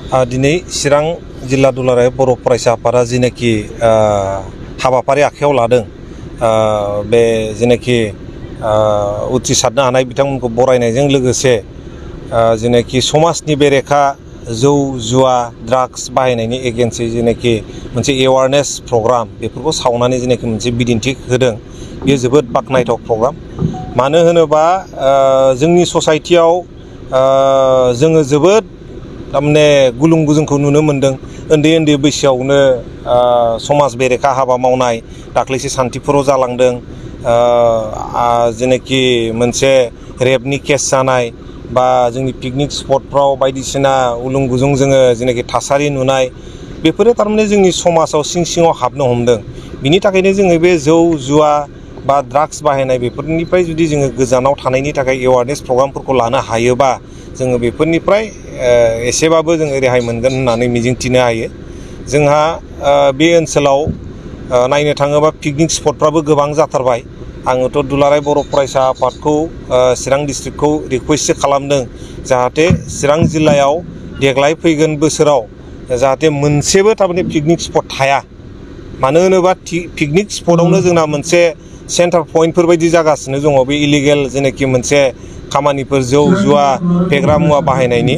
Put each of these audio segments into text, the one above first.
दिनै चिरां जिल्ला दुलाराय बर' फरायसा आफादा जिनाखि हाबाफारि आखायाव लादों बे जेनाखि उथ्रिसारनो हानाय बिथांमोनखौ बरायनायजों लोगोसे जेनाखि समाजनि बेरेखा जौ जुवा ड्राग्स बाहायनायनि एगेन्स्टै जेनाखि मोनसे एवारनेस प्रग्राम बेफोरखौ सावनानै जेनाखि मोनसे बिदिन्थि होदों बेयो जोबोद बाख्नायथाव प्रग्राम। मानो होनोबा जोंनि ससाइटियाव जोङो जोबोद थारमाने गुलुं गुजुंखौ नुनो मोन्दों। उन्दै उन्दै बैसोआवनो समाज बेरेखा हाबा मावनाय दाख्लैसो सान्थिफुराव जालांदों। जेनाखि मोनसे रेपनि केस जानाय बा जोंनि पिकनिक स्पटफ्राव बायदिसिना उलुं गुजुं जोङो जेनाखि थासारि नुनाय बेफोरो थारमाने जोंनि समाजाव सिं सिङाव हाबनो हमदों। बिनि थाखायनो जोङो बे जौ जुवा बा ड्राग्स बाहायनाय बेफोरनिफ्राय जुदि जोङो गोजानाव थानायनि थाखाय एवारनेस प्रग्रामफोरखौ लानो हायोबा जोङो बेफोरनिफ्राय एसेबाबो जोङो रेहाय मोनगोन होननानै मिजिंथिनो हायो। जोंहा बे ओनसोलाव नायनो थाङोबा पिकनिक स्पटफ्राबो गोबां जाथारबाय। आङोथ' दुलाराय बर' फरायसा आफादखौ चिरां डिस्ट्रिक्टखौ रिकुवेस्ट खालामदों जाहाथे चिरां जिल्लायाव देग्लाय फैगोन बोसोराव जाहाथे मोनसेबो थारमाने पिकनिक स्पट थाया। मानो होनोबा पिकनिक स्पटआवनो जोंना मोनसे सेन्टार पइन्टफोर बायदि जागासिनो दङ बे इलिगेल जेनाखि मोनसे खामानिफोर जौ जुवा फेग्रा मुवा बाहायनायनि।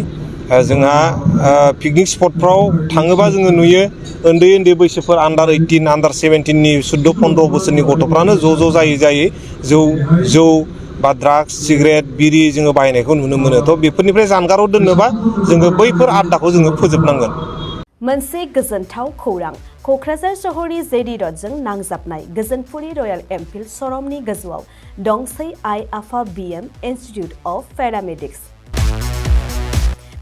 जोंहा पिकनिक स्पटफ्राव थाङोबा जोङो नुयो उन्दै उन्दै बैसोफोर आन्डार 18 आन्डार 17नि 14-15 बोसोरनि गथ'फ्रानो ज' जायै जौ बा ड्राग्स सिगारेट बिरि जोङो बाहायनायखौ नुनो मोनो। थ' बेफोरनिफ्राय जानगाराव दोननोबा जोङो बैफोर आड्डाखौ जोङो फोजोबनांगोन। मोनसे गोजोनथाव खौरां क'क्राझार सहरनि जेडि रडजों नांजाबनाय गोजोनपुरि रयेल एनफिल्ड श'रुमनि गोजौआव दंसै आइ आफा बिएम इन्स्टिट्युट अफ पेरामेडिक्स।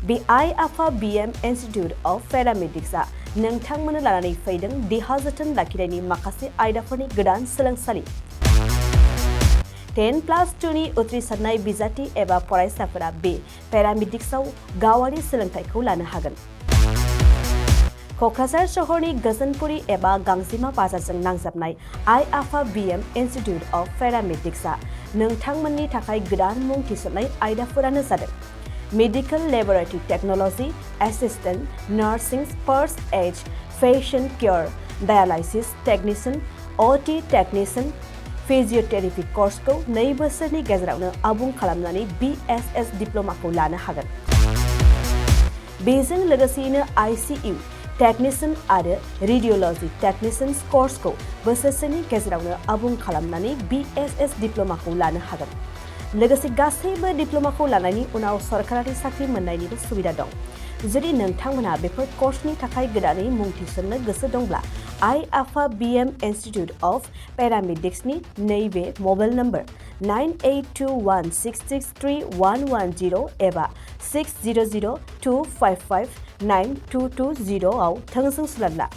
बे आइ आफा बिएम इन्स्टिट्युट अफ पेरामेडिक्सआ नोंथांमोननो लानानै फैदों देहा जोथोन लाखिनायनि माखासे आयदाफोरनि गोदान सोलोंसालि। 10+2नि उथ्रिसारनाय बिजाथि एबा फरायसाफोरा बे पेरामेडिक्सआव गावारि सोलोंथाइखौ लानो हागोन। क'क्राझार सहरनि गोजोनपुरि एबा गांजिमा बाजारजों नांजाबनाय आइ आफा बिएम इन्स्टिट्युट अफ पेरामेडिक्सआ नोंथांमोननि थाखाय गोदान मुं थिसननाय आयदाफोरानो जादों medical laboratory technology assistant nursing first aid patient care dialysis technician OT technician physiotherapy कर्सखौ 2 बोसोरनि गेजेरावनो आबुं खालामनानै BSS डिप्ल'माखौ लानो हागोन। बेजों लोगोसेयैनो ICU टेक्निशियान आरो रेडियोलॉजी टेक्निशियान कर्सखौ बोसोरसेनि गेजेरावनो आबुं खालामनानै BSS डिप्ल'माखौ लानो हागोन। लोगोसे गासैबो डिप्ल'माखौ लानायनि उनाव सरकारि साख्रि मोननायनिबो सुबिदा दं। जुदि नोंथांमोना बेफोर कर्सनि थाखाय गोदानै मुं थिसननो गोसो दंब्ला आइ आफा बिएम इन्स्टिट्युट अफ पेरामेडिक्सनि नैबे मबाइल नम्बर 9821663110 एबा 6002559220 आव थोंजों सोंना ला।